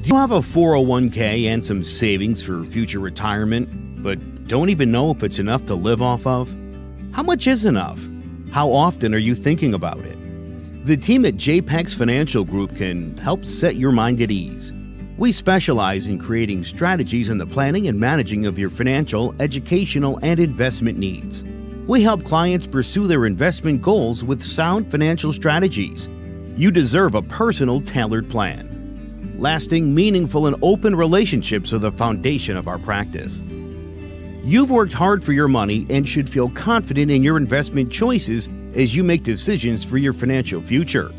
Do you have a 401k and some savings for future retirement, but don't even know if it's enough to live off of? How much is enough? How often are you thinking about it? The team at JPEX Financial Group can help set your mind at ease. We specialize in creating strategies in the planning and managing of your financial, educational, and investment needs. We help clients pursue their investment goals with sound financial strategies. You deserve a personal, tailored plan. Lasting, meaningful, and open relationships are the foundation of our practice. You've worked hard for your money and should feel confident in your investment choices as you make decisions for your financial future.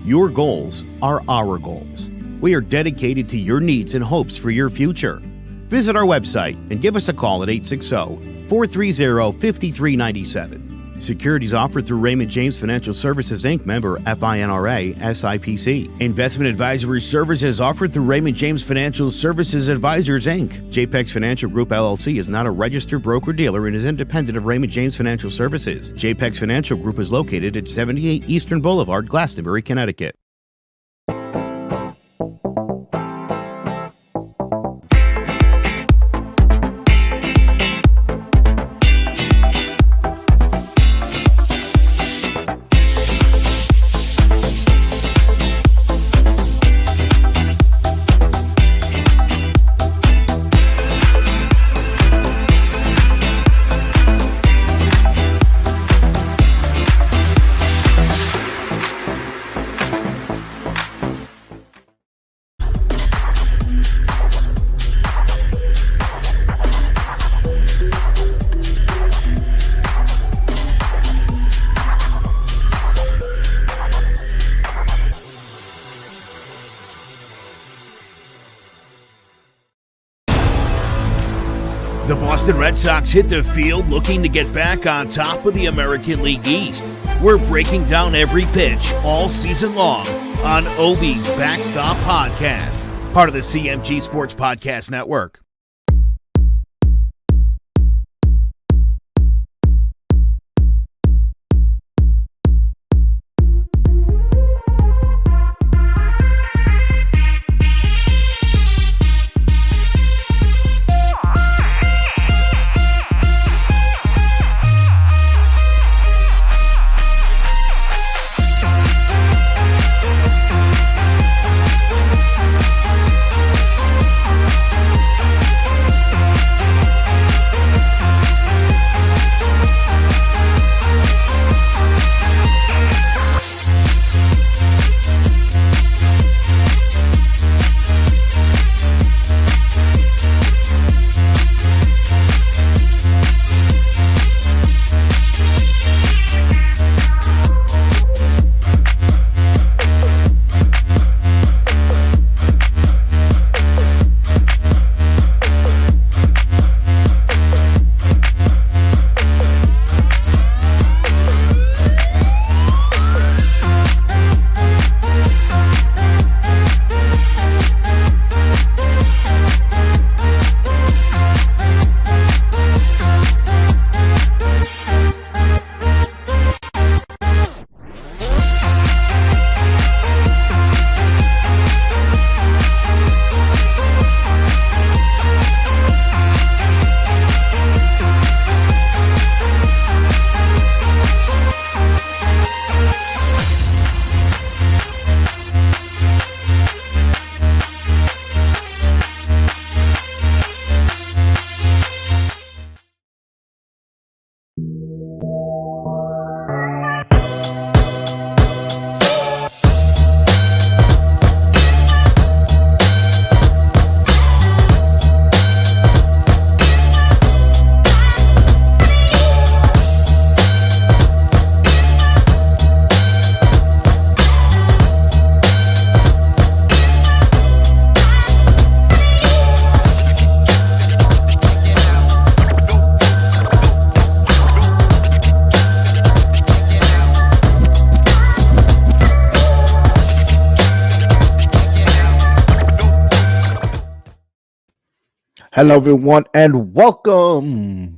Your goals are our goals. We are dedicated to your needs and hopes for your future. Visit our website and give us a call at 860-430-5397. Securities offered through Raymond James Financial Services, Inc., member FINRA, SIPC. Investment advisory services offered through Raymond James Financial Services Advisors, Inc. JPEX Financial Group, LLC is not a registered broker-dealer and is independent of Raymond James Financial Services. JPEX Financial Group is located at 78 Eastern Boulevard, Glastonbury, Connecticut. The Boston Red Sox hit the field looking to get back on top of the American League East. We're breaking down every pitch all season long on Obi's Backstop Podcast, part of the CMG Sports Podcast Network. Hello, everyone, and welcome.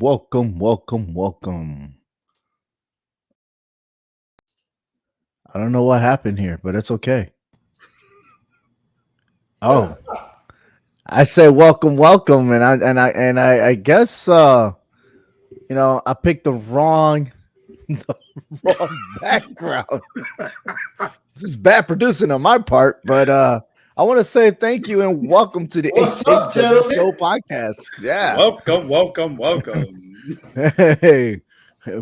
I don't know what happened here, but it's okay. Oh, I say welcome, welcome, and I guess I picked the wrong the wrong background. This is bad producing on my part, but I want to say thank you and welcome to the What's up, HHW Show gentlemen? podcast. Yeah. Welcome, welcome, welcome. Hey,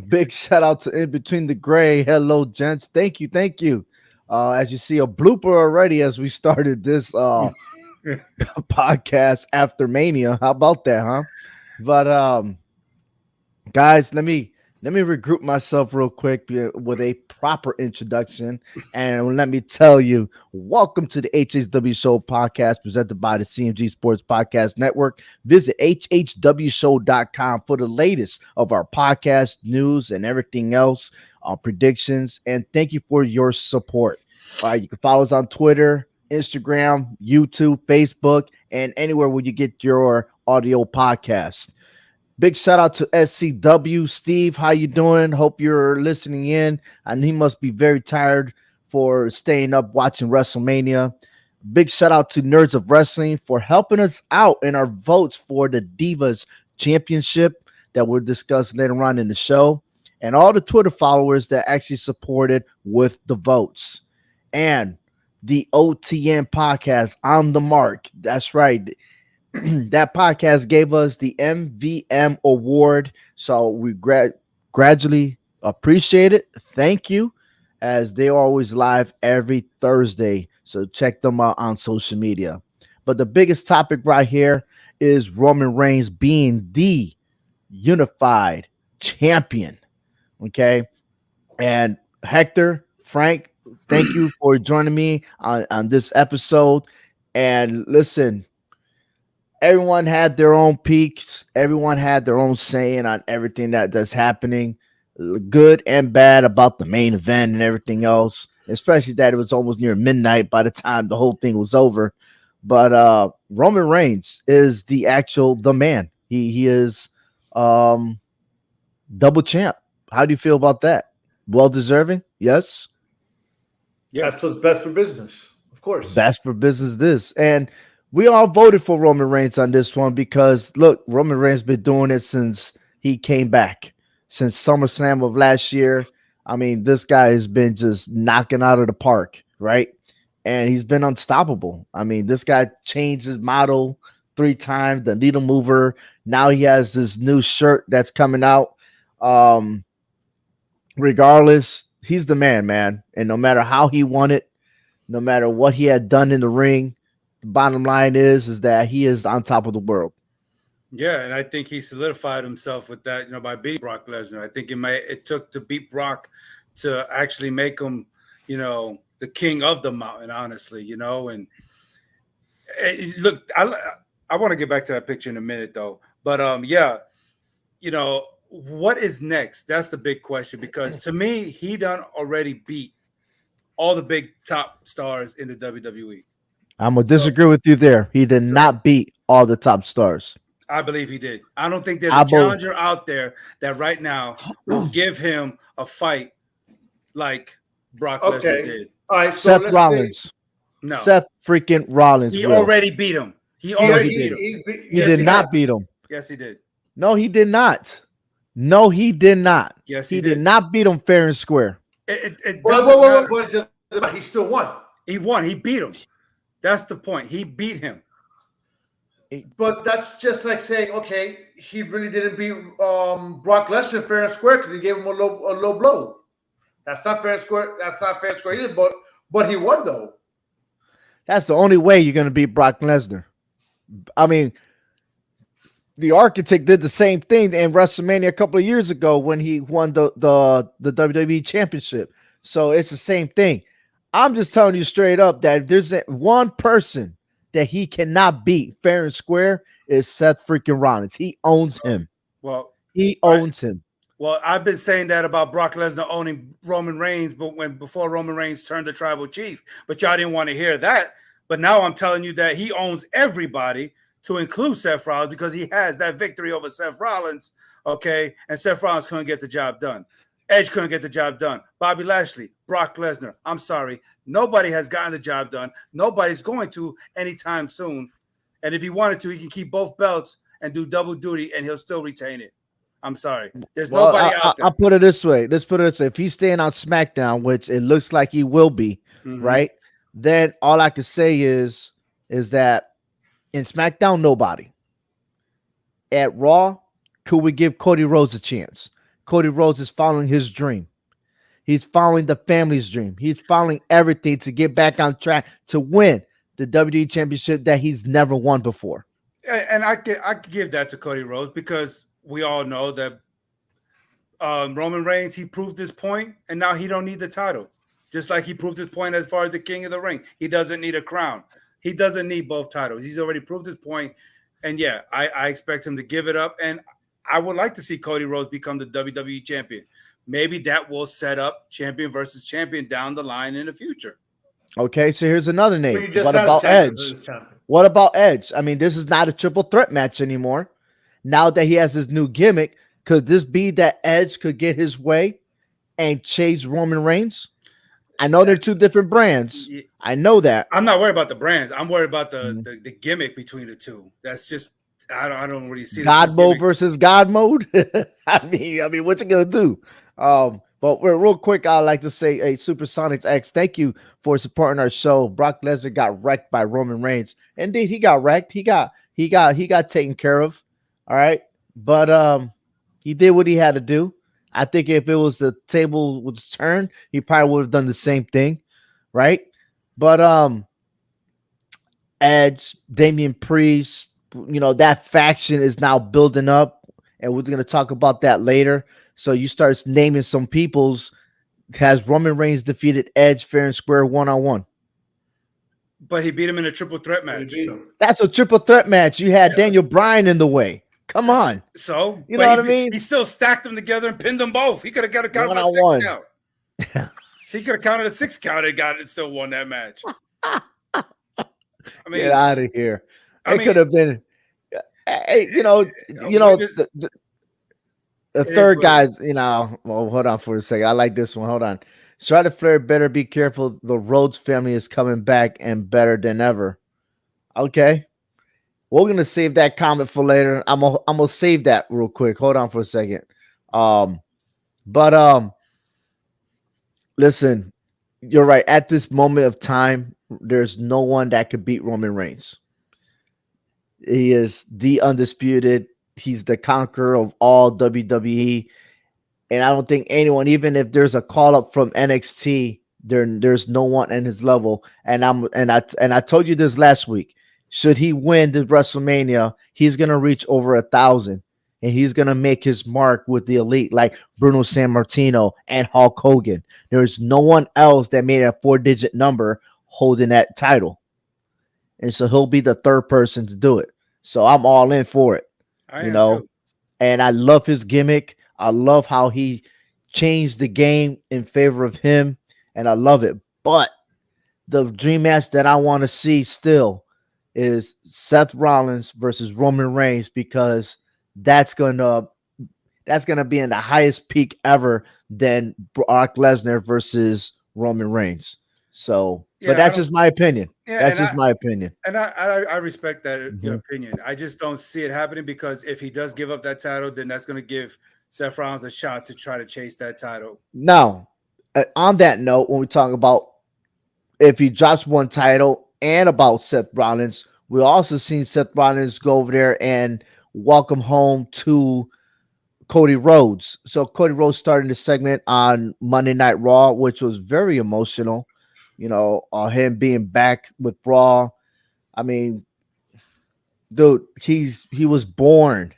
big shout out to In Between the Gray. Hello, gents. Thank you, thank you. As you see, a blooper already as we started this podcast after Mania. How about that, huh? But guys, let me regroup myself real quick with a proper introduction, and let me tell you, welcome to the HHW Show podcast presented by the CMG Sports Podcast Network. Visit hhwshow.com for the latest of our podcast news and everything else, predictions, and thank you for your support. All right, you can follow us on Twitter, Instagram, YouTube, Facebook, and anywhere where you get your audio podcast. Big shout out to SCW Steve. How you doing? Hope you're listening in. And he must be very tired for staying up watching WrestleMania. Big shout out to Nerds of Wrestling for helping us out in our votes for the Divas Championship that we'll discuss later on in the show. And all the Twitter followers that actually supported with the votes. And the OTN podcast on the mark. That's right. That podcast gave us the MVM award. So we gradually appreciate it. Thank you, as they are always live every Thursday. So check them out on social media. But the biggest topic right here is Roman Reigns being the unified champion. Okay. And Hector, Frank, thank you for joining me on this episode. And listen, everyone had their own peaks. Everyone had their own saying on everything that's happening, good and bad, about the main event and everything else, especially that it was almost near midnight by the time the whole thing was over. But Roman Reigns is the man. He is double champ. How do you feel about that? Well deserving? Yes. That's what's best for business, of course. Best for business this. And we all voted for Roman Reigns on this one because, look, Roman Reigns been doing it since he came back, since SummerSlam of last year. I mean, this guy has been just knocking out of the park, right? And he's been unstoppable. I mean, this guy changed his model 3 times, the needle mover. Now he has this new shirt that's coming out. Regardless, he's the man. And no matter how he won it, no matter what he had done in the ring, the bottom line is that he is on top of the world. Yeah, and I think he solidified himself with that, by beating Brock Lesnar. I think it took to beat Brock to actually make him, the king of the mountain, honestly, and look, I want to get back to that picture in a minute though. But yeah, what is next? That's the big question, because to me, he done already beat all the big top stars in the WWE. I'm going to disagree with you there. He did not beat all the top stars. I believe he did. I don't think there's a challenger out there that right now will give him a fight like Brock Lesnar did. All right. Seth Rollins. No. Seth freaking Rollins. He already beat him. He already beat him. He did not beat him. Yes, he did. No, he did not. No, he did not. Yes, he did not beat him fair and square. Well, he still won. He won. He beat him. That's the point. He beat him. But that's just like saying, okay, he really didn't beat Brock Lesnar fair and square because he gave him a low blow. That's not fair and square. That's not fair and square either. But he won though. That's the only way you're going to beat Brock Lesnar. I mean, the Architect did the same thing in WrestleMania a couple of years ago when he won the WWE Championship. So it's the same thing. I'm just telling you straight up that if there's that one person that he cannot beat fair and square, is Seth freaking Rollins. He owns him. Well, he owns him. Well, I've been saying that about Brock Lesnar owning Roman Reigns, but before Roman Reigns turned the tribal chief, but y'all didn't want to hear that. But now I'm telling you that he owns everybody, to include Seth Rollins, because he has that victory over Seth Rollins. Okay, and Seth Rollins couldn't get the job done. Edge couldn't get the job done. Bobby Lashley, Brock Lesnar. I'm sorry. Nobody has gotten the job done. Nobody's going to anytime soon. And if he wanted to, he can keep both belts and do double duty, and he'll still retain it. I'm sorry. There's nobody out there. I'll put it this way. Let's put it this way. If he's staying on SmackDown, which it looks like he will be, right? Then all I can say is that in SmackDown, nobody. At Raw, could we give Cody Rhodes a chance? Cody Rhodes is following his dream. He's following the family's dream. He's following everything to get back on track to win the WWE Championship that he's never won before. And I could give that to Cody Rhodes because we all know that Roman Reigns, he proved his point, and now he don't need the title. Just like he proved his point as far as the King of the Ring. He doesn't need a crown. He doesn't need both titles. He's already proved his point. And yeah, I expect him to give it up. And I would like to see Cody Rhodes become the WWE champion. Maybe that will set up champion versus champion down the line in the future. Okay, so here's another name. What about Edge? What about Edge? I mean, this is not a triple threat match anymore. Now that he has his new gimmick, could this be that Edge could get his way and chase Roman Reigns? I know they're two different brands. I know that. I'm not worried about the brands. I'm worried about the gimmick between the two. That's just I don't really see God mode versus God mode. I mean, what's it gonna do? But real quick, I'd like to say, hey, Supersonics X, thank you for supporting our show. Brock Lesnar got wrecked by Roman Reigns. Indeed, he got wrecked. He got taken care of. All right, but he did what he had to do. I think if it was the table was turned, he probably would have done the same thing, right? But Edge, Damian Priest, that faction is now building up, and we're going to talk about that later. So you start naming some people's. Has Roman Reigns defeated Edge fair and square 1-on-1? But he beat him in a triple threat match. That's a triple threat match. You had Daniel Bryan in the way. Come on. So you know what I mean? He still stacked them together and pinned them both. He could have got a count of 6 count. He could have counted a 6 count and got it, still won that match. I mean, get out of here. It could have been. Hey, the third guy's. Well, hold on for a second. I like this one. Hold on. Charlotte Flair better be careful. The Rhodes family is coming back and better than ever. Okay. We're gonna save that comment for later. I'm gonna save that real quick. Hold on for a second. Listen, you're right. At this moment of time, there's no one that could beat Roman Reigns. He is the undisputed. He's the conqueror of all WWE, and I don't think anyone, even if there's a call up from NXT, there's no one in his level. And I told you this last week. Should he win the WrestleMania, he's going to reach over 1,000, and he's going to make his mark with the elite like Bruno Sammartino and Hulk Hogan. There's no one else that made a 4-digit number holding that title. And so he'll be the third person to do it. So I'm all in for it, too. And I love his gimmick. I love how he changed the game in favor of him, and I love it. But the dream match that I want to see still is Seth Rollins versus Roman Reigns, because that's gonna be in the highest peak ever than Brock Lesnar versus Roman Reigns. So, but that's just my opinion. That's just my opinion. And I respect that your opinion. I just don't see it happening, because if he does give up that title, then that's going to give Seth Rollins a shot to try to chase that title. Now, on that note, when we talk about if he drops one title and about Seth Rollins, we also seen Seth Rollins go over there and welcome home to Cody Rhodes. So Cody Rhodes started the segment on Monday Night Raw, which was very emotional. Him being back with Raw. I mean, dude, he was born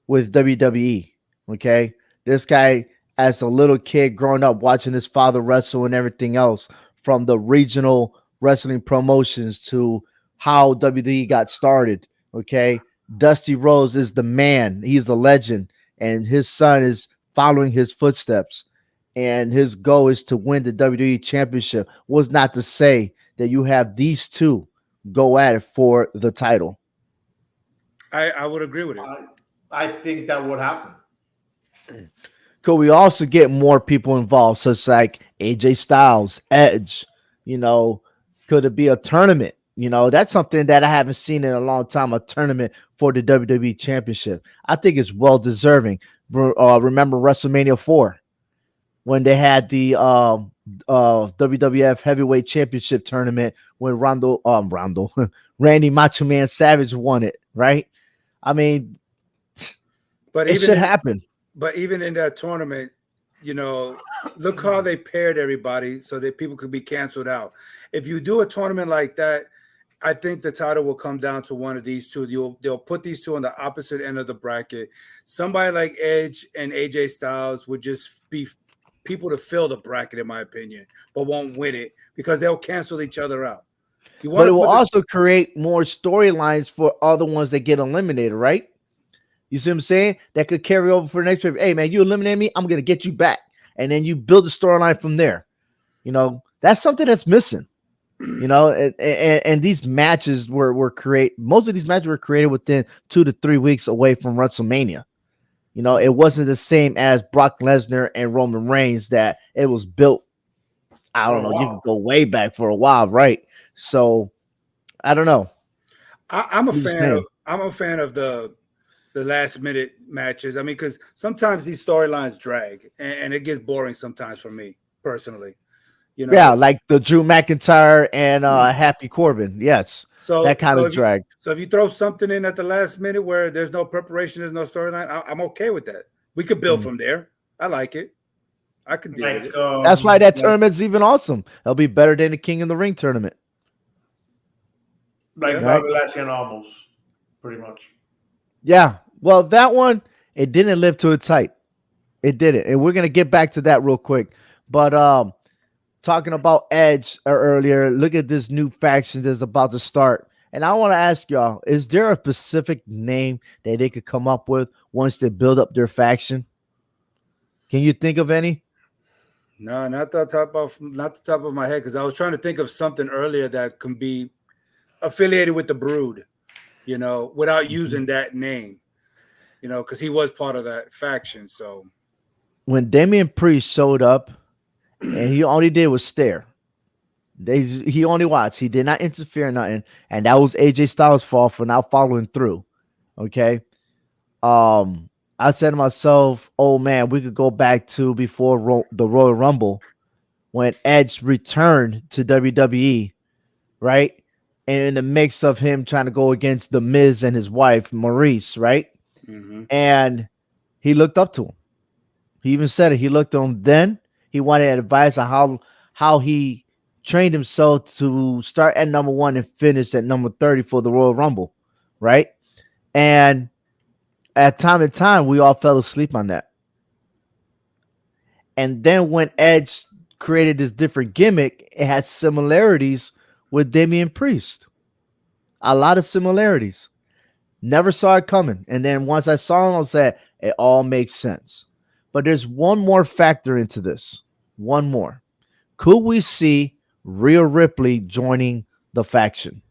with WWE. Okay, this guy, as a little kid growing up watching his father wrestle and everything else, from the regional wrestling promotions to how WWE got started. Okay, Dusty Rhodes is the man. He's the legend, and his son is following his footsteps. And his goal is to win the WWE Championship. Was not to say that you have these two go at it for the title. I would agree with it. I think that would happen. could we also get more people involved, such like AJ Styles, Edge? You know, could it be a tournament? You know, that's something that I haven't seen in a long time, a tournament for the WWE Championship. I think it's well deserving. Remember WrestleMania 4 when they had the WWF Heavyweight Championship tournament when Randy Macho Man Savage won it, right? I mean, But it should happen. But even in that tournament, you know, look how they paired everybody so that people could be canceled out. If you do a tournament like that, I think the title will come down to one of these two. They'll put these two on the opposite end of the bracket. Somebody like Edge and AJ Styles would just be people to fill the bracket, in my opinion, but won't win it because they'll cancel each other out. But it will also create more storylines for other ones that get eliminated, right? You see what I'm saying? That could carry over for the next paper. Hey, man, you eliminate me, I'm going to get you back. And then you build a storyline from there. You know, that's something that's missing. You know, and these matches most of these matches were created within 2 to 3 weeks away from WrestleMania. You know, it wasn't the same as Brock Lesnar and Roman Reigns that it was built. I don't know. You can go way back for a while, right? So I don't know. I'm a fan of the last minute matches. I mean, because sometimes these storylines drag and it gets boring sometimes for me personally. You know, yeah, like the Drew McIntyre and Happy Corbin. Yes, so that kind of drag. So if you throw something in at the last minute where there's no preparation, there's no storyline, I'm okay with that. We could build from there. I like it. I can deal with it. That's why that tournament's even awesome. It'll be better than the King of the Ring tournament. Like Bobby Lashley and almost, pretty much. Yeah. Well, that one, it didn't live to its height. It didn't. And we're going to get back to that real quick. But talking about Edge earlier, look at this new faction that's about to start. And I want to ask y'all, is there a specific name that they could come up with once they build up their faction? Can you think of any? No, not the top of my head, because I was trying to think of something earlier that can be affiliated with the Brood, you know, without using that name, you know, because he was part of that faction. So when Damian Priest showed up, and he only did was stare. He only watched. He did not interfere in nothing, and that was AJ Styles' fault for not following through. Okay, I said to myself, "Oh man, we could go back to before the Royal Rumble when Edge returned to WWE, right? And in the mix of him trying to go against The Miz and his wife Maurice, right? Mm-hmm. And he looked up to him. He even said it. He looked to him then." He wanted advice on how he trained himself to start at number 1 and finish at number 30 for the Royal Rumble, right? And at time and time, we all fell asleep on that. And then when Edge created this different gimmick, it had similarities with Damian Priest. A lot of similarities. Never saw it coming. And then once I saw him, I said, it all makes sense. But there's one more factor into this. One more. Could we see Rhea Ripley joining the faction?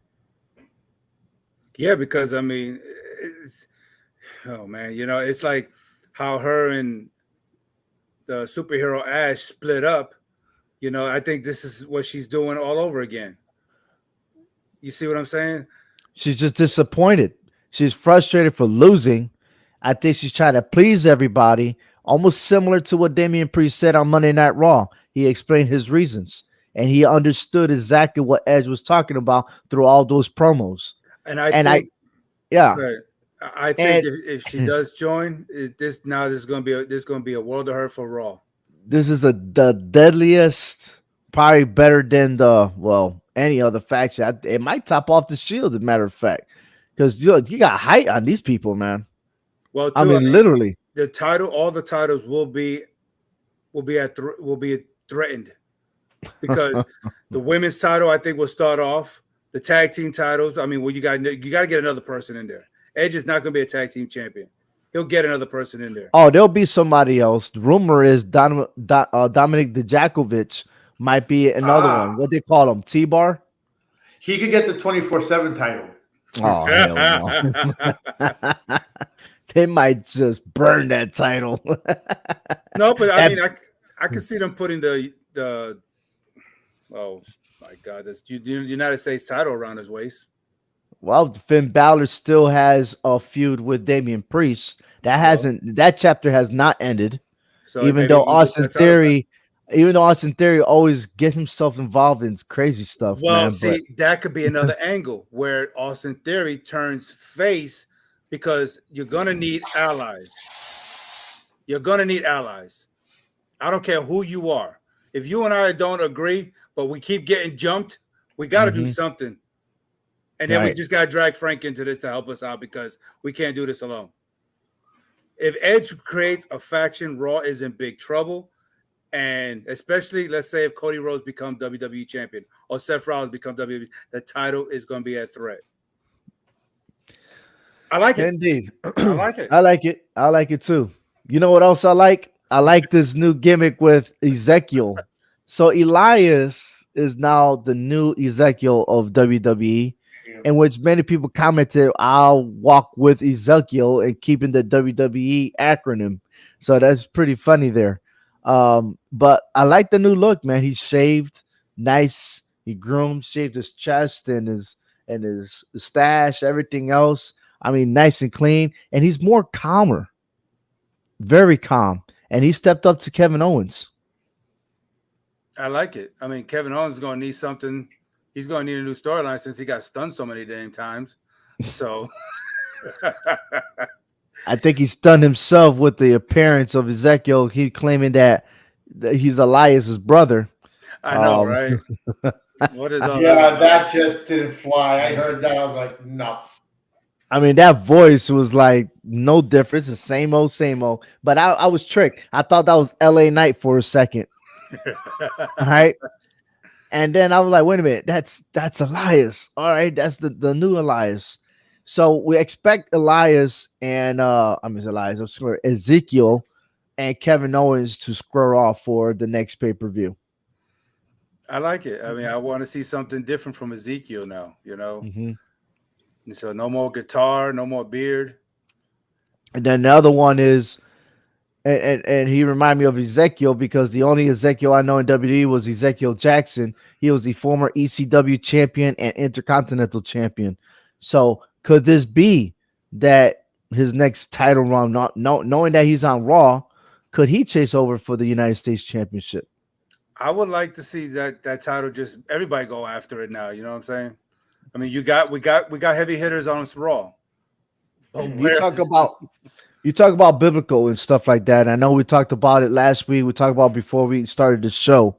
Yeah, because I mean, oh man, you know, it's like how her and the superhero Ash split up. You know, I think this is what she's doing all over again. You see what I'm saying? She's just disappointed. She's frustrated for losing. I think she's trying to please everybody. Almost similar to what Damian Priest said on Monday Night Raw. He explained his reasons, and he understood exactly what Edge was talking about through all those promos. I think if she does join, this is going to be a world of hurt for Raw. This is the deadliest, probably better than any other faction. It might top off the Shield, as a matter of fact, because you got height on these people, man. Well, I mean, literally. All the titles will be threatened because the women's title, I think, will start off. The tag team titles, I mean, well, you got to get another person in there. Edge is not going to be a tag team champion. He'll get another person in there. Oh, there'll be somebody else. The rumor is Dominic Dijakovic might be another one. What they call him? T-Bar? He could get the 24/7 title. Oh, hell no. they might just burn that title. No, but I That- mean, I could see them putting the oh my God, that's the United States title around his waist. well, Finn Balor still has a feud with Damian Priest. That chapter has not ended. So Even maybe though he can get that title back. Austin Theory always get himself involved in crazy stuff, Well, man. But see, that could be another angle where Austin Theory turns face because you're gonna need allies. You're gonna need allies. I don't care who you are. If you and I don't agree, but we keep getting jumped, we got to do something. And then we just got to drag Frank into this to help us out because we can't do this alone. If Edge creates a faction, Raw is in big trouble. And especially, let's say if Cody Rhodes becomes WWE champion or Seth Rollins becomes WWE, the title is going to be a threat. I like it. indeed, I like it. I like it. I like it too. You know what else I like? I like this new gimmick with Ezekiel. So Elias is now the new Ezekiel of WWE, in which many people commented, "I'll walk with Ezekiel," and keeping the WWE acronym. So that's pretty funny there. But I like the new look, man. He's shaved, nice. He groomed, shaved his chest and his stash, everything else. I mean, nice and clean, and he's more calmer, very calm. And he stepped up to Kevin Owens. I like it. I mean, Kevin Owens is going to need something. He's going to need a new storyline since he got stunned so many damn times. So I think he stunned himself with the appearance of Ezekiel. He claiming that he's Elias's brother. I know, right? What is all Yeah, that just didn't fly. I heard that. I was like, no. I mean, that voice was like no difference. The same old, same old. But I was tricked. I thought that was LA Knight for a second. All right. And then I was like, wait a minute, that's Elias. All right, that's the new Elias. So we expect Elias and Ezekiel and Kevin Owens to square off for the next pay-per-view. I like it. I mean, I want to see something different from Ezekiel now, you know. And so no more guitar, no more beard. And then the other one is, and he reminded me of Ezekiel because the only Ezekiel I know in WWE was Ezekiel Jackson. He was the former ECW champion and Intercontinental champion. So could this be that his next title run, knowing that he's on Raw, could he chase over for the United States Championship? I would like to see that title just everybody go after it now. You know what I'm saying? I mean, we got heavy hitters on Raw. You talk about biblical and stuff like that. I know we talked about it last week. We talked about before we started the show.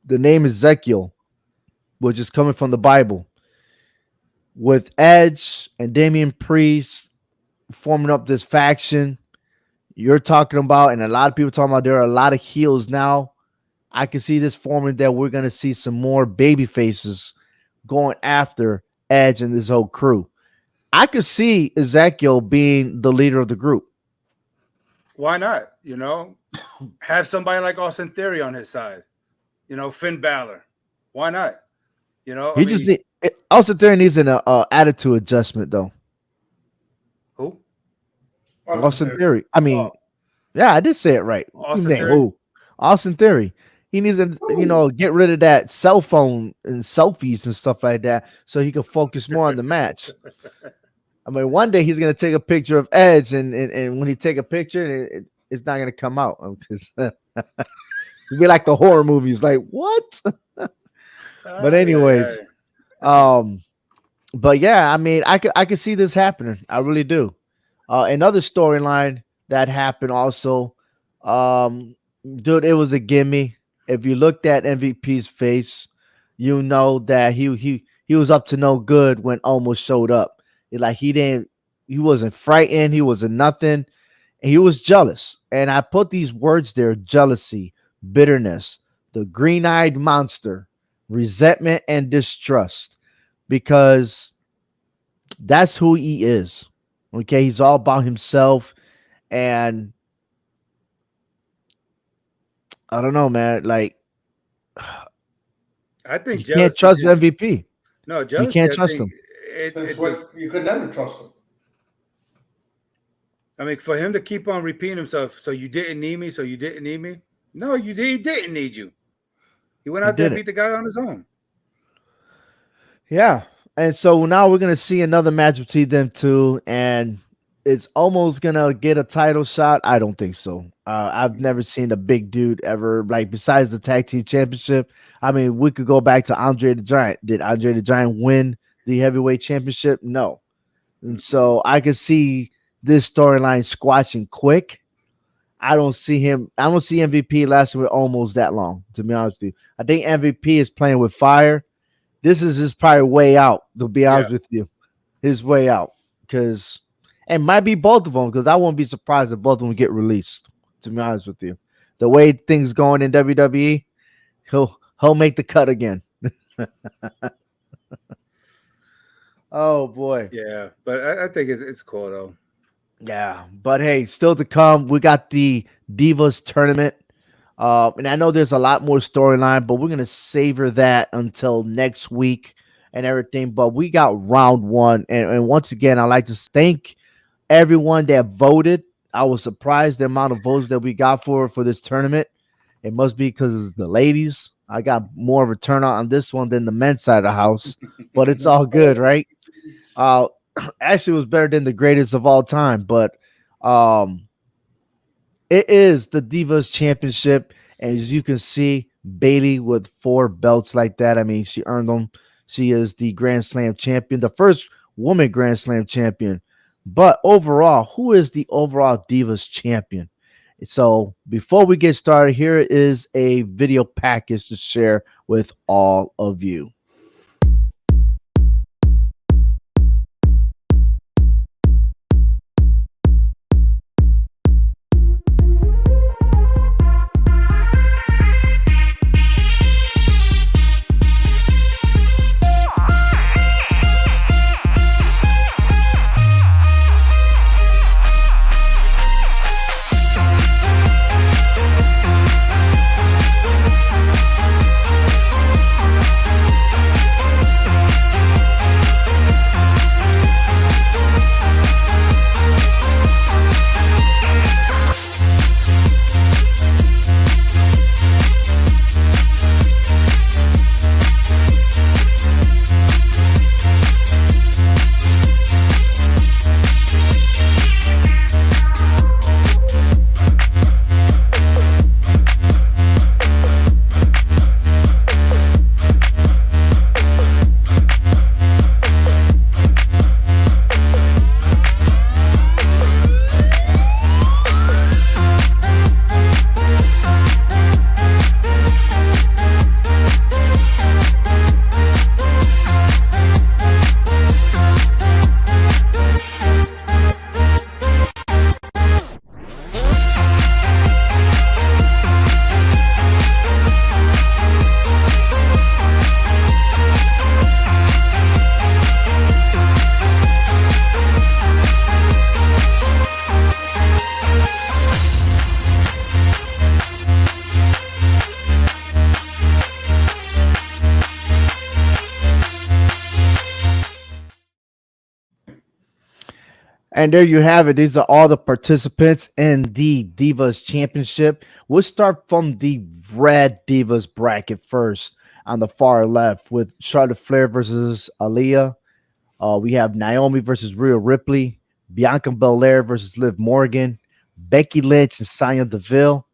The name Ezekiel, which is coming from the Bible, with Edge and Damian Priest forming up this faction. You're talking about, and a lot of people talking about, there are a lot of heels now. I can see this forming that we're going to see some more baby faces going after Edge and this whole crew. I could see Ezekiel being the leader of the group. Why not? You know, have somebody like Austin Theory on his side. You know, Finn Balor. Why not? You know, Austin Theory needs an attitude adjustment, though. Who? Austin Theory. I mean, yeah, I did say it right. Austin Theory. He needs to, get rid of that cell phone and selfies and stuff like that so he can focus more on the match. I mean, one day he's going to take a picture of Edge, and when he take a picture, it's not going to come out. Because it'll be like the horror movies. Like, what? But anyways, but yeah, I mean, I could see this happening. I really do. Another storyline that happened also, dude, it was a gimme. If you looked at MVP's face, you know that he was up to no good when almost showed up. He wasn't frightened, he wasn't nothing, and he was jealous. And I put these words there: jealousy, bitterness, the green-eyed monster, resentment, and distrust, because that's who he is. Okay, he's all about himself, and I don't know, man. Like, I think you can't trust MVP. No, jealousy. You can't trust him. You could never trust him. I mean, for him to keep on repeating himself, so you didn't need me, so you didn't need me. No, he didn't need you. He went He out there did and it. beat the guy on his own. Yeah. And so now we're going to see another match between them two, and it's almost going to get a title shot. I don't think so. I've never seen a big dude ever, like, besides the tag team championship. I mean, we could go back to Andre the Giant. Did Andre the Giant win the heavyweight championship? No. And so I could see this storyline squashing quick. I don't see MVP lasting with almost that long, to be honest with you. I think MVP is playing with fire. This is his probably way out, to be honest with you. His way out. Because it might be both of them, because I won't be surprised if both of them get released, to be honest with you. The way things going in WWE, he'll make the cut again. Oh boy. Yeah, but I think it's cool though. Yeah, but hey, still to come, we got the Divas Tournament. And I know there's a lot more storyline, but we're going to savor that until next week and everything. But we got round one. And once again, I'd like to thank everyone that voted. I was surprised the amount of votes that we got for this tournament. It must be because it's the ladies. I got more of a turnout on this one than the men's side of the house, but it's all good, right? Actually, it was better than the greatest of all time, but it is the Divas Championship, and as you can see, Bayley with 4 belts like that. I mean, she earned them. She is the Grand Slam champion, the first woman Grand Slam champion. But overall, who is the overall Divas champion? So before we get started, here is a video package to share with all of you. And there you have it. These are all the participants in the Divas Championship. We'll start from the Red Divas bracket first on the far left with Charlotte Flair versus Aaliyah. We have Naomi versus Rhea Ripley, Bianca Belair versus Liv Morgan, Becky Lynch and Sonya Deville,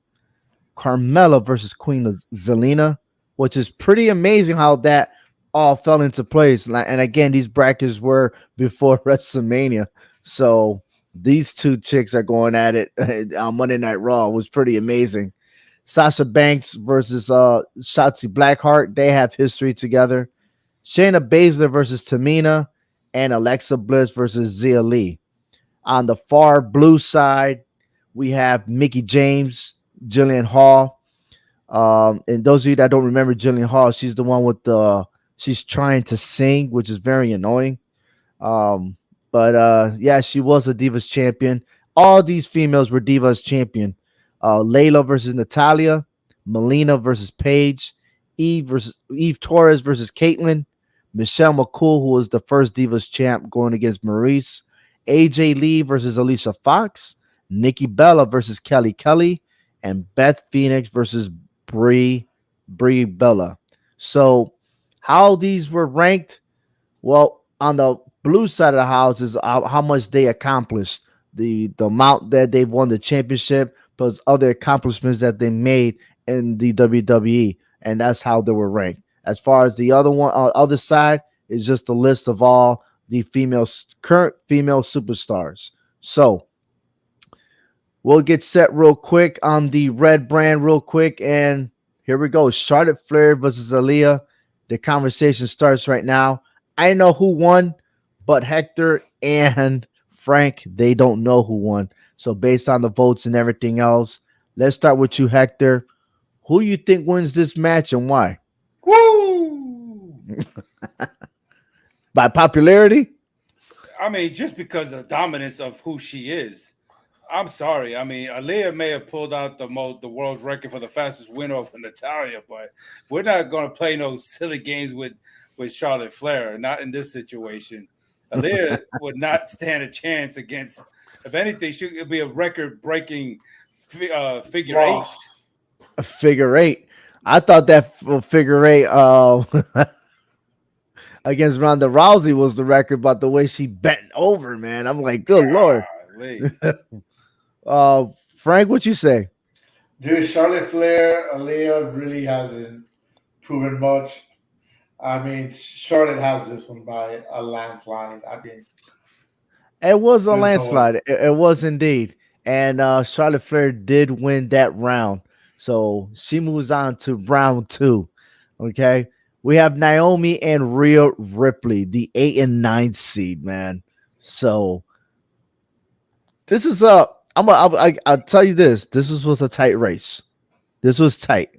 Carmella versus Queen Zelina, which is pretty amazing how that all fell into place. And again, these brackets were before WrestleMania. So these two chicks are going at it on Monday Night Raw. It was pretty amazing. Sasha Banks versus Shotzi Blackheart. They have history together. Shayna Baszler versus Tamina, and Alexa Bliss versus Zia Lee. On the far blue side, we have Mickie James, Jillian Hall. And those of you that don't remember Jillian Hall, she's the one with she's trying to sing, which is very annoying. But yeah, she was a Divas champion. All these females were Divas champion. Layla versus Natalia, Melina versus Paige, Eve Torres versus Caitlyn, Michelle McCool, who was the first Divas champ, going against Maurice, AJ Lee versus Alicia Fox, Nikki Bella versus Kelly Kelly, and Beth Phoenix versus Brie Bella. So, how these were ranked? Well, on the blue side of the house is how much they accomplished, the amount that they've won the championship, plus other accomplishments that they made in the WWE, and that's how they were ranked. As far as the other side is just a list of all the current female superstars. So we'll get set real quick on the red brand, real quick, and here we go. Charlotte Flair versus Aaliyah. The conversation starts right now. I know who won, but Hector and Frank, they don't know who won. So based on the votes and everything else, let's start with you, Hector. Who you think wins this match and why? Woo! By popularity? I mean, just because of the dominance of who she is. I'm sorry. I mean, Aaliyah may have pulled out the world record for the fastest win over Natalia, but we're not going to play no silly games with Charlotte Flair. Not in this situation. Aaliyah would not stand a chance against. If anything, she would be a record-breaking figure eight. A figure eight. I thought that figure eight against Ronda Rousey was the record, but the way she bent over, man, I'm like, good Lord. Frank, what you say? Dude, Charlotte Flair, Aaliyah really hasn't proven much. I mean, Charlotte has this one by a landslide. I mean, it was a there's no way. landslide. It was indeed. And Charlotte Flair did win that round. So she moves on to round 2. Okay. We have Naomi and Rhea Ripley, the 8 and 9 seed, man. So this is I'll tell you this. Was a tight race. This was tight.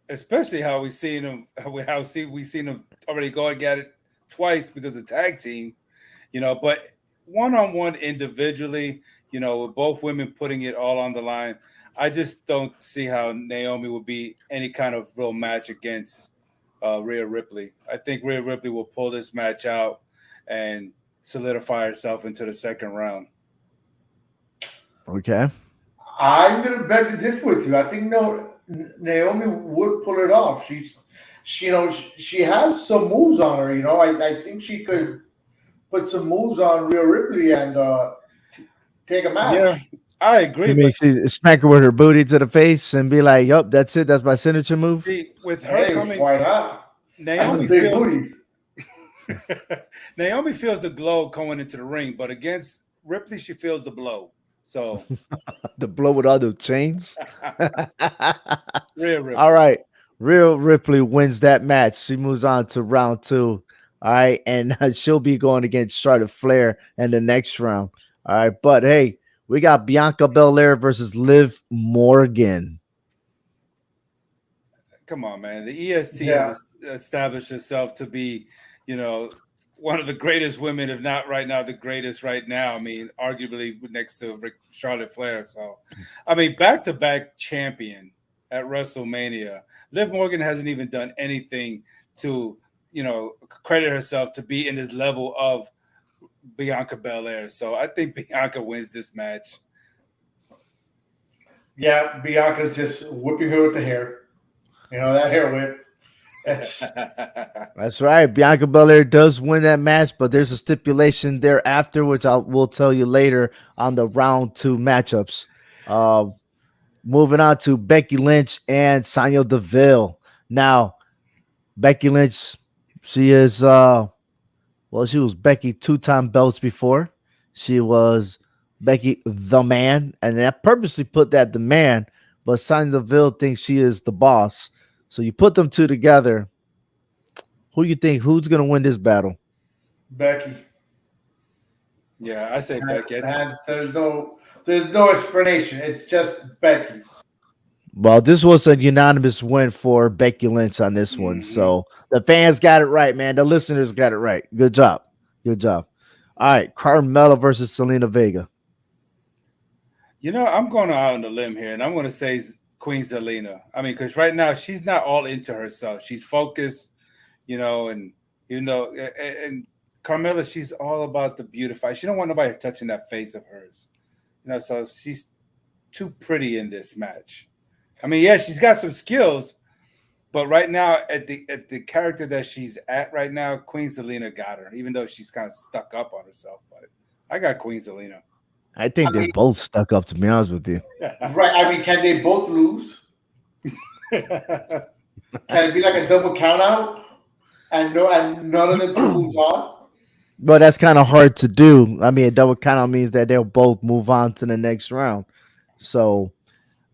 Especially how we seen them, we seen them already go and get it twice because of tag team, but one-on-one individually, with both women putting it all on the line, I just don't see how Naomi will be any kind of real match against Rhea Ripley. I think Rhea Ripley will pull this match out and solidify herself into the second round. Okay. I'm going to beg to differ with you. I think Naomi would pull it off. She has some moves on her. I think she could put some moves on Rhea Ripley and take a match. Yeah, I agree. You mean she smack her with her booty to the face and be like, "Yup, that's it. That's my signature move." See, with her coming, why not? Naomi big booty. Naomi feels the glow going into the ring, but against Ripley, she feels the blow. So the blow with all the chains. Rhea Ripley. All right. Rhea Ripley wins that match. She moves on to round 2. All right. And she'll be going against Charlotte Flair in the next round. All right. But hey, we got Bianca Belair versus Liv Morgan. Come on, man. The EST has established itself to be, one of the greatest women, if not right now, the greatest right now. I mean, arguably next to Charlotte Flair. So, I mean, back-to-back champion at WrestleMania. Liv Morgan hasn't even done anything to, credit herself to be in this level of Bianca Belair. So I think Bianca wins this match. Yeah, Bianca's just whipping her with the hair. That hair whip. That's right. Bianca Belair does win that match, but there's a stipulation thereafter, which will tell you later on the round 2 matchups. Moving on to Becky Lynch and Sonya Deville. Now, Becky Lynch, she is she was Becky 2-time belts before. She was Becky the Man, and I purposely put that the man, but Sonya Deville thinks she is the boss. So you put them two together. Who you think? Who's going to win this battle? Becky. Yeah, I say Becky. There's no explanation. It's just Becky. Well, this was a unanimous win for Becky Lynch on this one. So the fans got it right, man. The listeners got it right. Good job. Good job. All right, Carmella versus Selena Vega. I'm going out on the limb here, and I'm going to say Queen Zelina. I mean, because right now she's not all into herself. She's focused, and Carmella Carmella, she's all about the beautify. She don't want nobody touching that face of hers. So she's too pretty in this match. I mean, yeah, she's got some skills, but right now at the character that she's at right now, Queen Zelina got her, even though she's kind of stuck up on herself. But I got Queen Zelina. I think they're both stuck up, to be honest with you. Right. I mean, can they both lose? Can it be like a double count out? And none of them moves on? But that's kind of hard to do. I mean, a double count out means that they'll both move on to the next round. So,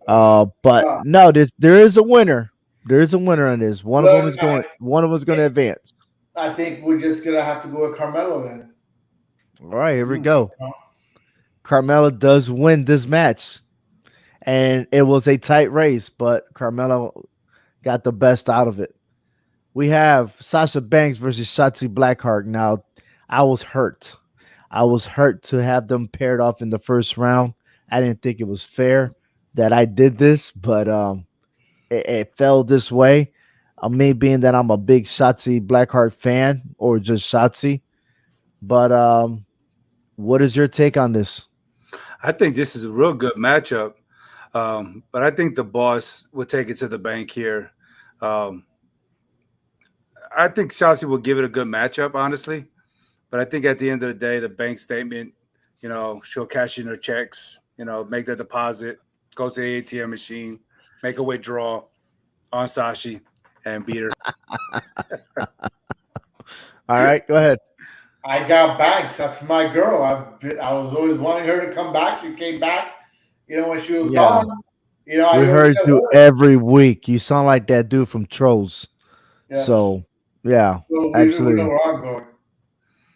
but no, there is a winner. There is a winner on this. One of them is going to advance. I think we're just gonna have to go with Carmelo then. All right, here we go. Carmella does win this match, and it was a tight race, but Carmella got the best out of it. We have Sasha Banks versus Shotzi Blackheart. Now, I was hurt. I was hurt to have them paired off in the first round. I didn't think it was fair that I did this, but it fell this way. Me being that I'm a big Shotzi Blackheart fan, or just Shotzi. But what is your take on this? I think this is a real good matchup, but I think the boss will take it to the bank here. I think Shotzi will give it a good matchup, honestly. But I think at the end of the day, the bank statement, she'll cash in her checks, make the deposit, go to the ATM machine, make a withdrawal on Sashi, and beat her. All right, go ahead. I got Banks. That's my girl. I was always wanting her to come back. She came back, when she was gone. We heard you every week. You sound like that dude from Trolls. Yes. So, yeah, absolutely.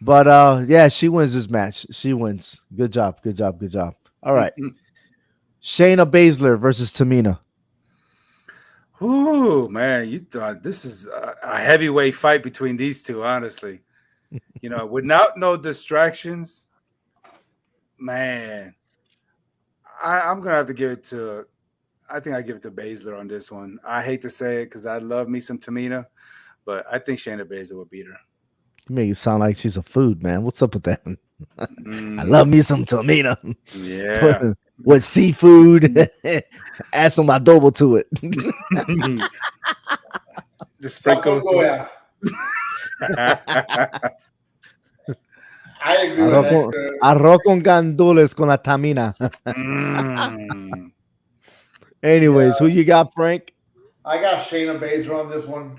But yeah, she wins this match. She wins. Good job. Good job. Good job. All right. Shayna Baszler versus Tamina. Ooh, man, you thought this is a heavyweight fight between these two, honestly. Without no distractions, man. I'm gonna have to give it to. I think I give it to Baszler on this one. I hate to say it because I love me some Tamina, but I think Shayna Baszler will beat her. You make it sound like she's a food, man. What's up with that? I love me some Tamina. Yeah. With seafood, add some adobo to it. The sprinkles. I agree with that. Arroz con gandules con la Tamina. Anyways, who you got, Frank? I got Shayna Baszler on this one.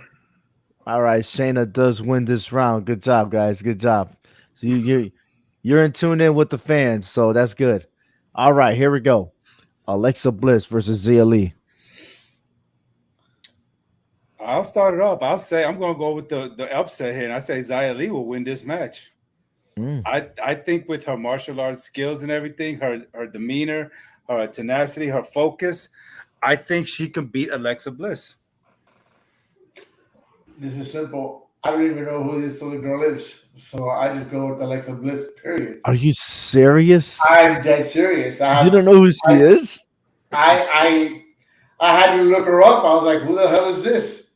All right, Shayna does win this round. Good job, guys. Good job. So you're in tune in with the fans, so that's good. All right, here we go. Alexa Bliss versus Xia Li. I'll start it off. I'll say I'm going to go with the upset here, and I say Xia Li will win this match. I think with her martial arts skills and everything, her demeanor, her tenacity, her focus, I think she can beat Alexa Bliss. This is simple. I don't even know who this other girl is, so I just go with Alexa Bliss, period. Are you serious? I'm dead serious. You don't know who she is? I had to look her up. I was like, who the hell is this?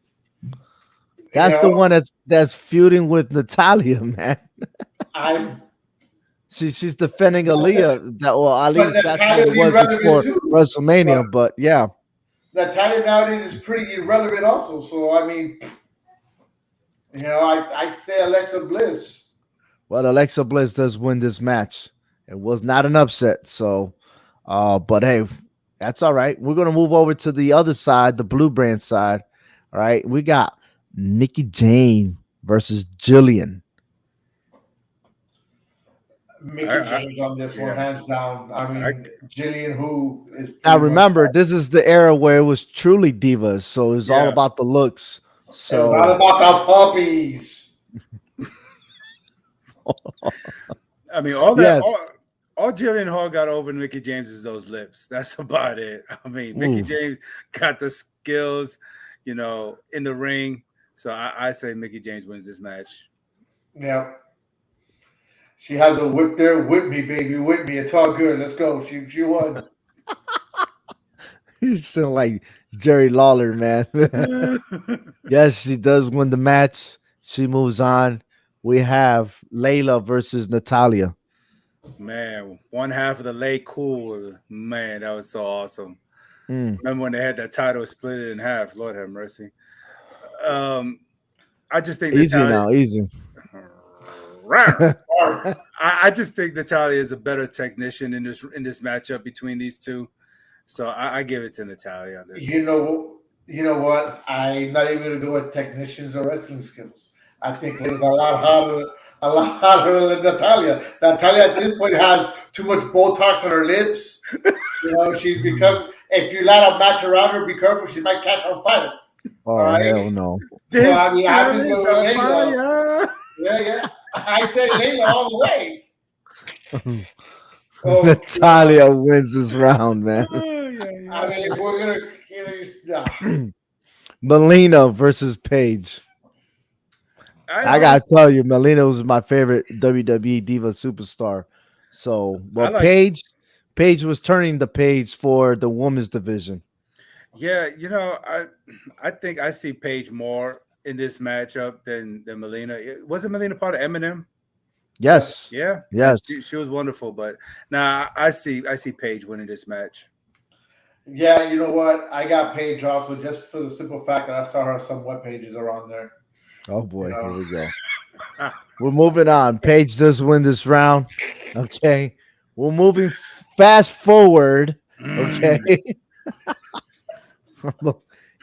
That's the one that's feuding with Natalia, man. She's defending Aaliyah. At least that's what it was before WrestleMania. But yeah, Natalia nowadays is pretty irrelevant, also. So I mean, I'd say Alexa Bliss. Well, Alexa Bliss does win this match. It was not an upset. So, but hey, that's all right. We're gonna move over to the other side, the blue brand side. All right, we got Mickie James versus Jillian. Mickie James on this one, hands down. I mean, Jillian, who is now remember, this is the era where it was truly divas, so it's all about the looks. So it's all about the puppies. I mean, all that. All Jillian Hall got over Mickie James is those lips. That's about it. I mean, Mickie James got the skills, in the ring. So I say Mickie James wins this match. Yeah. She has a whip there. Whip me, baby. Whip me. It's all good. Let's go. She won. You sound like Jerry Lawler, man. Yes, she does win the match. She moves on. we have Layla versus Natalia. Man, one half of the Lay Cool. Man, that was so awesome. Remember when they had that title split it in half? Lord have mercy. I just think Easy now, easy. I just think Natalia is a better technician in this matchup between these two. So I give it to Natalia on this. You know what? I'm not even going to go with technicians or wrestling skills. I think Layla's a lot harder than Natalia. Natalia at this point has too much Botox on her lips. You know, she's become. If you let a match around her, be careful. She might catch on fire. Oh, right? Hell no. So, I mean, I'm just going with Layla. Yeah. I say Layla all the way. Natalia wins this round, man. I mean, if we're going to. Melina versus Paige. I gotta tell you, Melina was my favorite WWE Diva superstar. So, Paige was turning the page for the women's division. Yeah, you know, I think I see Paige more in this matchup than Melina. Wasn't Melina part of Eminem? Yes. Yeah. Yes. She was wonderful, but now I see Paige winning this match. Yeah, you know what? I got Paige also just for the simple fact that I saw her some web pages around there. Oh boy, here we go. We're moving on. Paige does win this round. Okay. We're moving fast forward. Okay.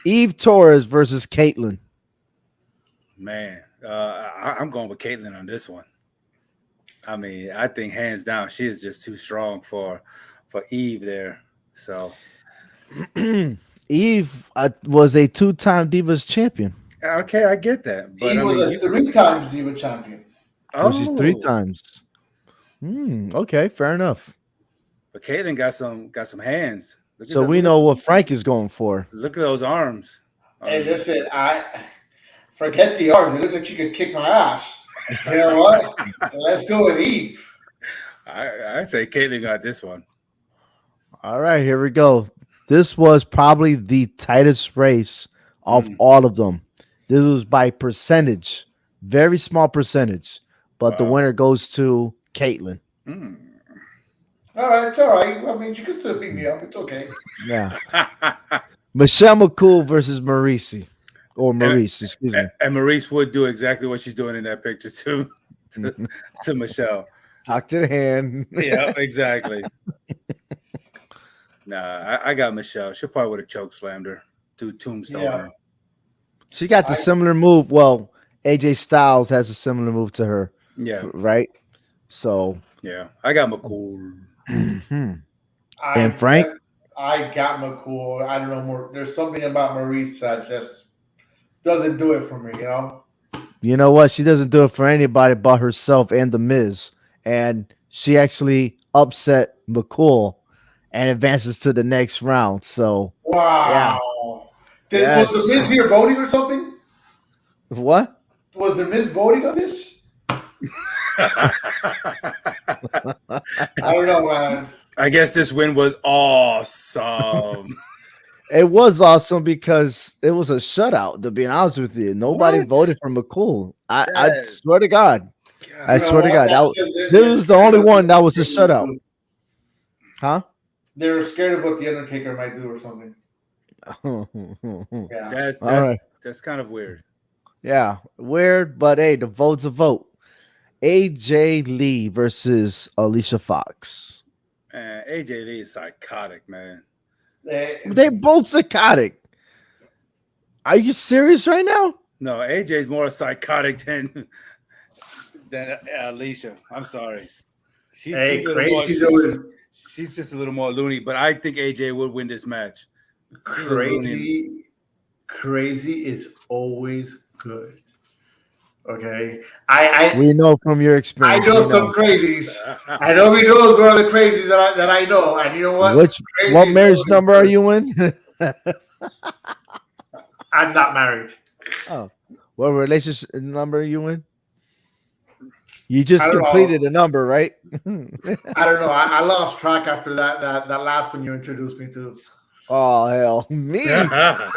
Eve Torres versus Caitlyn. Man, I'm going with Caitlyn on this one. I mean, I think hands down, she is just too strong for Eve there. So Eve was a 2-time Divas champion. Okay, I get that. But Eve was a 3-time Diva champion. Oh, she's 3 times. Okay, fair enough. But Caitlyn got some hands. So we know what Frank is going for. Look at those arms. Hey, listen, I forget the arms. It looks like she could kick my ass. You know what? Let's go with Eve. I say Caitlyn got this one. All right, here we go. This was probably the tightest race of all of them. This was by percentage, very small percentage, but the winner goes to Caitlyn. All right, it's all right. I mean, you can still beat me up. It's okay. Yeah. Michelle McCool versus Maurice. Excuse me. And Maurice would do exactly what she's doing in that picture too, to Michelle. Talk to the hand. Yeah, exactly. Nah, I got Michelle. She'll probably would have choke slammed her to Tombstone. Yeah. She got the similar move. Well, AJ Styles has a similar move to her. Yeah. Right? So. Yeah. I got McCool. And Frank? I got McCool. I don't know more. There's something about Maurice that just doesn't do it for me, you know? You know what? She doesn't do it for anybody but herself and The Miz. And she actually upset McCool and advances to the next round. So wow. Yeah. Was The Miz here voting or something? What? Was The Miz voting on this? I don't know, man. I guess this win was awesome. It was awesome because it was a shutout, to be honest with you. Nobody voted for McCool. I swear to God. I swear to God. This was the only one that was a shutout. Huh? They were scared of what The Undertaker might do or something. Yeah. That's kind of weird. Yeah, weird, but hey, the vote's a vote. AJ Lee versus Alicia Fox. Man, AJ Lee is psychotic, man. They're both psychotic. Are you serious right now? No, AJ's more psychotic than Alicia. I'm sorry. She's just a little more loony, but I think AJ would win this match. Crazy is always good. Okay, we know from your experience. I know some crazies. I know we know one of the crazies that I know. And you know what? What marriage number are you in? I'm not married. Oh, what relationship number are you in? You just completed a number, right? I don't know. I lost track after that last one you introduced me to. Oh hell, me! That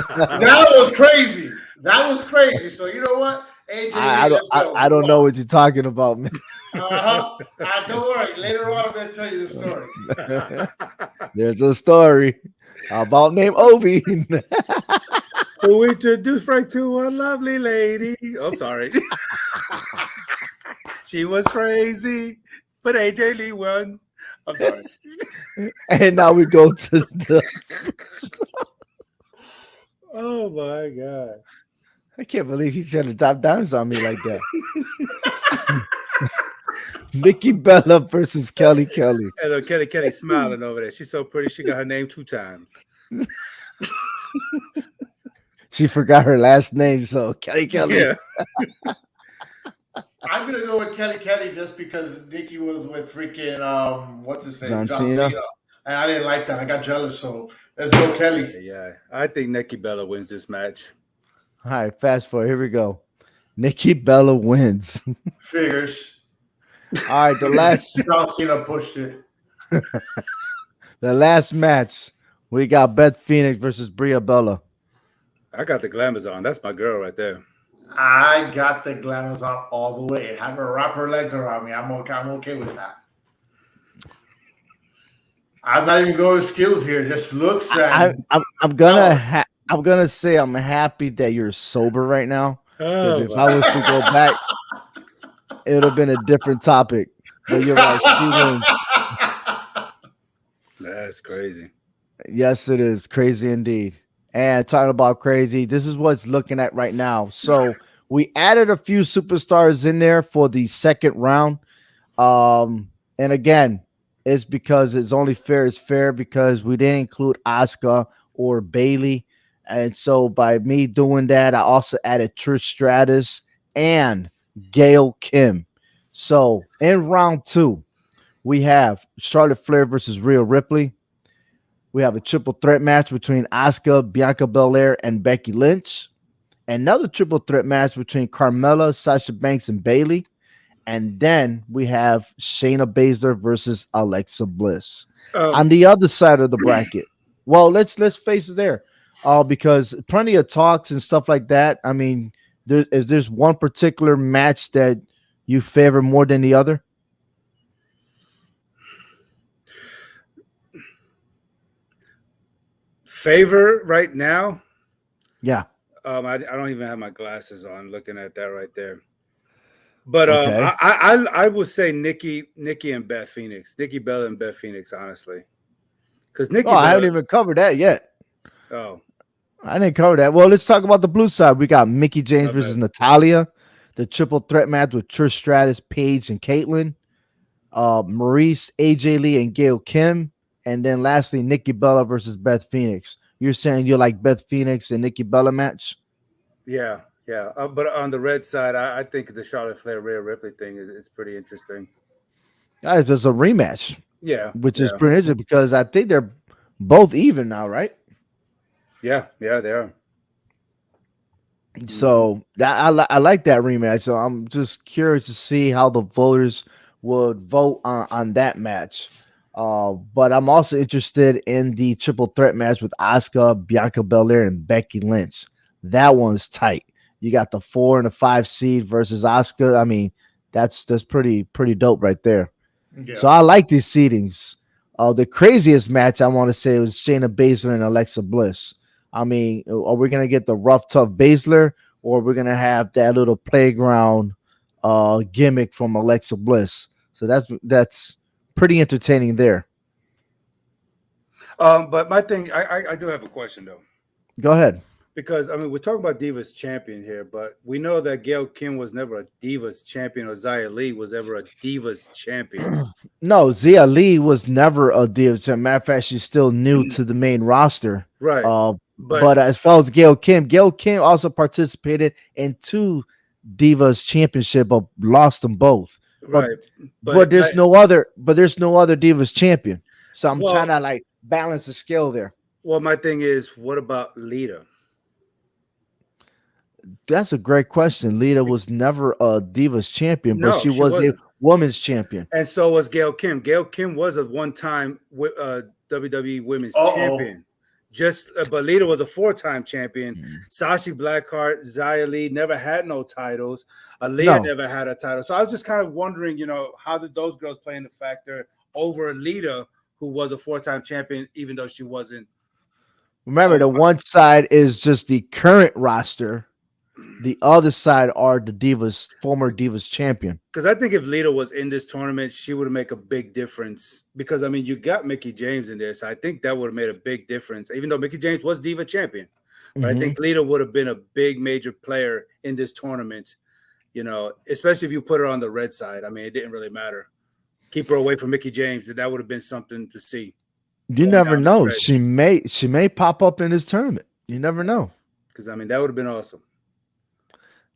was crazy. So you know what? AJ I Lee, don't let's go. I don't know what you're talking about, man. Don't worry. Later on, I'm going to tell you the story. There's a story about named Obi. Who introduced Frank to a lovely lady. Oh, sorry. She was crazy, but AJ Lee won. I'm sorry. And now we go to the. Oh my God. I can't believe he's trying to top downs on me like that. Nikki Bella versus Kelly Kelly. Hello, Kelly smiling over there. She's so pretty. She got her name 2 times. She forgot her last name, so Kelly Kelly. Yeah. I'm going to go with Kelly just because Nikki was with freaking, what's his name? John Cena. And I didn't like that. I got jealous, so let's go Kelly. Yeah. I think Nikki Bella wins this match. All right, fast forward. Here we go. Nikki Bella wins. Figures. All right, the last John Cena pushed it. the last match. We got Beth Phoenix versus Bria Bella. I got the Glamazon. That's my girl right there. I got the Glamazon all the way. Have her wrap her legs around me. I'm okay with that. I'm not even going with skills here. Just looks. I'm gonna say I'm happy that you're sober right now. Oh, If I was to go back, it would have been a different topic. But you're right. She wins. that's crazy. Yes, it is crazy indeed. And talking about crazy, this is what's looking at right now. So we added a few superstars in there for the second round. And again, it's because it's only fair. It's fair because we didn't include Asuka or Bailey. And so by me doing that, I also added Trish Stratus and Gail Kim. So in round 2, we have Charlotte Flair versus Rhea Ripley. We have a triple threat match between Asuka, Bianca Belair, and Becky Lynch. Another triple threat match between Carmella, Sasha Banks, and Bayley. And then we have Shayna Baszler versus Alexa Bliss. On the other side of the bracket. Well, let's face it there. Because plenty of talks and stuff like that. I mean, is there's one particular match that you favor more than the other? Favor right now? Yeah. I don't even have my glasses on looking at that right there. But Okay. I would say Nikki and Beth Phoenix. Nikki Bella and Beth Phoenix, honestly. Because Nikki I haven't even covered that yet. Oh. I didn't cover that. Well, let's talk about the blue side. We got Mickie James versus Natalya, the triple threat match with Trish Stratus, Paige, and Caitlyn, Maurice, AJ Lee, and Gail Kim, and then lastly, Nikki Bella versus Beth Phoenix. You're saying you like Beth Phoenix and Nikki Bella match? Yeah. But on the red side, I think the Charlotte Flair Rhea Ripley thing is pretty interesting. It's a rematch. Yeah. Which is pretty interesting because I think they're both even now, right? Yeah, they are. So I like that rematch. So I'm just curious to see how the voters would vote on that match. But I'm also interested in the triple threat match with Asuka, Bianca Belair, and Becky Lynch. That one's tight. You got the 4 and the 5 seed versus Asuka. I mean, that's pretty dope right there. Yeah. So I like these seedings. The craziest match I want to say was Shayna Baszler and Alexa Bliss. I mean, are we gonna get the rough, tough Baszler, or we're gonna have that little playground gimmick from Alexa Bliss? So that's pretty entertaining there. But my thing, I do have a question though. Go ahead. Because I mean, we're talking about Divas champion here, but we know that Gail Kim was never a Divas champion, or Xia Li was ever a Divas champion. No, Xia Li was never a Divas champion. Matter of fact, she's still new to the main roster. Right. But as far as Gail Kim also participated in 2 Divas championship, but lost them both. Right. But there's no other Divas champion. So I'm trying to like balance the scale there. Well, my thing is, what about Lita? That's a great question. Lita was never a Divas champion, but she was a women's champion. And so was Gail Kim. Gail Kim was a one-time WWE women's champion. But Lita was a 4-time champion. Mm. Sashi Blackheart, Xia Li never had no titles. Aaliyah never had a title. So I was just kind of wondering, how did those girls play in the factor over Lita, who was a 4-time champion, even though she wasn't. Remember, the one side is just the current roster. The other side are the former Divas champion. Because I think if Lita was in this tournament, she would make a big difference. Because, you got Mickie James in there. So I think that would have made a big difference, even though Mickie James was Diva champion. But I think Lita would have been a big major player in this tournament, especially if you put her on the red side. It didn't really matter. Keep her away from Mickie James. That would have been something to see. You never know. She may pop up in this tournament. You never know. Because, that would have been awesome.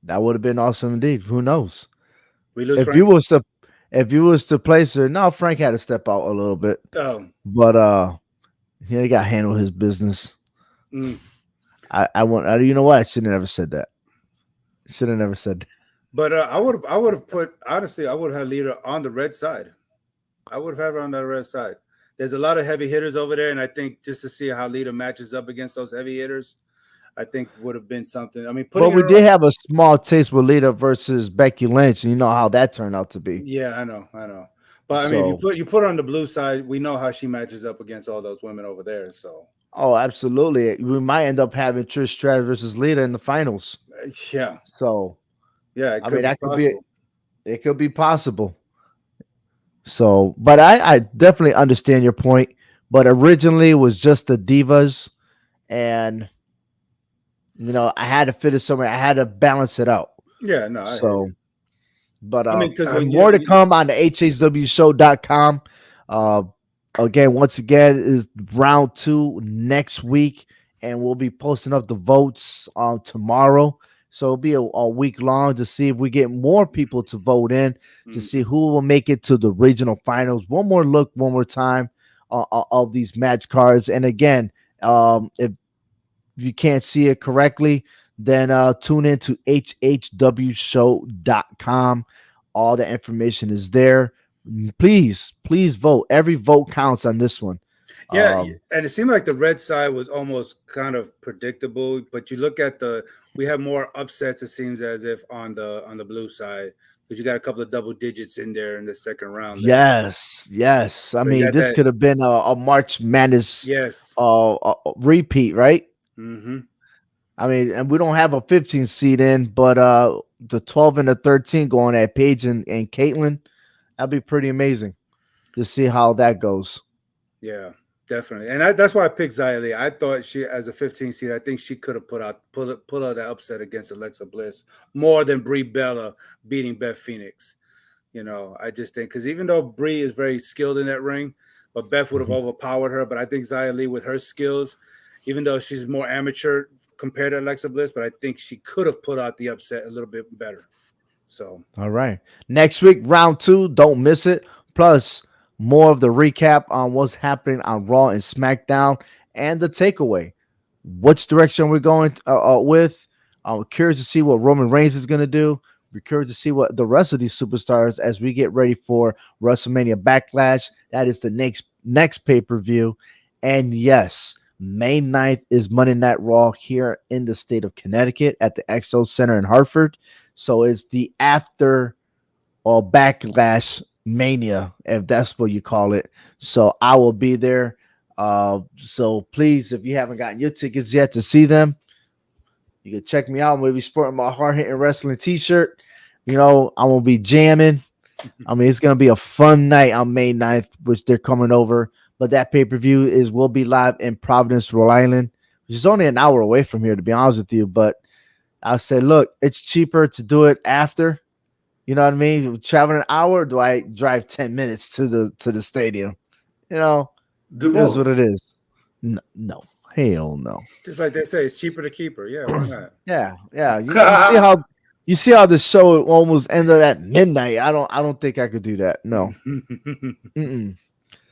That would have been awesome indeed. Who knows? We lose if Frank? you was to place her. No, Frank had to step out a little bit. But he got to handle his business. I want. You know what? I should have never said that. Should have never said that. But I would have put, honestly, I would have had Lita on the red side. I would have had her on the red side. There's a lot of heavy hitters over there, and I think just to see how Lita matches up against those heavy hitters, I think would have been something. But we did have a small taste with Lita versus Becky Lynch, and you know how that turned out to be. Yeah, I know. But you put her on the blue side, we know how she matches up against all those women over there. So. Oh, absolutely. We might end up having Trish Stratus versus Lita in the finals. Yeah. So. Yeah, it could be possible. So, but I definitely understand your point. But originally it was just the Divas, and I had to fit it somewhere. I had to balance it out. Yeah, no. But more to come on the HHWShow.com. Again, once again, is round 2 next week, and we'll be posting up the votes tomorrow. So it'll be a week long to see if we get more people to vote in to see who will make it to the regional finals. One more time of these match cards. And again, if you can't see it correctly, then tune in to HHWShow.com. All the information is there. Please vote. Every vote counts on this one. Yeah, and it seemed like the red side was almost kind of predictable, but you look at we have more upsets, it seems as if on the blue side, because you got a couple of double digits in there in the second round. Yes. I mean, this could have been a March Madness repeat, right? Mm-hmm. I mean, and we don't have a 15 seed in, but the 12 and the 13 going at Paige and Caitlin, that'd be pretty amazing to see how that goes. Yeah. Definitely, and that's why I picked Xia Li. I thought she, as a 15 seed, I think she could have pull out that upset against Alexa Bliss more than Brie Bella beating Beth Phoenix. I just think because even though Brie is very skilled in that ring, but Beth would have overpowered her. But I think Xia Li with her skills, even though she's more amateur compared to Alexa Bliss, but I think she could have put out the upset a little bit better. So, all right, next week round 2, don't miss it. Plus, more of the recap on what's happening on Raw and SmackDown and the takeaway. Which direction we're going with. I'm curious to see what Roman Reigns is going to do. We're curious to see what the rest of these superstars as we get ready for WrestleMania Backlash. That is the next pay-per-view. And yes, May 9th is Monday Night Raw here in the state of Connecticut at the XO Center in Hartford. So it's the after or Backlash Mania, if that's what you call it. So I will be there. So please, if you haven't gotten your tickets yet to see them, you can check me out. I'm gonna be sporting my hard hitting wrestling t-shirt. I'm gonna be jamming. It's gonna be a fun night on May 9th, which they're coming over. But that pay-per-view will be live in Providence, Rhode Island, which is only an hour away from here, to be honest with you. But I said, look, it's cheaper to do it after. You know what I mean? Traveling an hour, or do I drive 10 minutes to the stadium? Do that's what it is. No, hell no. Just like they say, it's cheaper to keep her. Yeah, why not? Yeah. You see how the show almost ended at midnight. I don't think I could do that. No.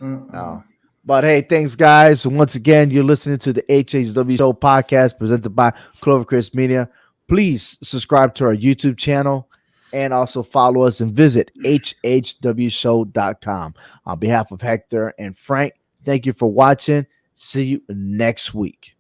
No. But hey, thanks, guys. Once again, you're listening to the HHW Show podcast presented by Clovercrest Media. Please subscribe to our YouTube channel. And also follow us and visit HHWShow.com. On behalf of Hector and Frank, thank you for watching. See you next week.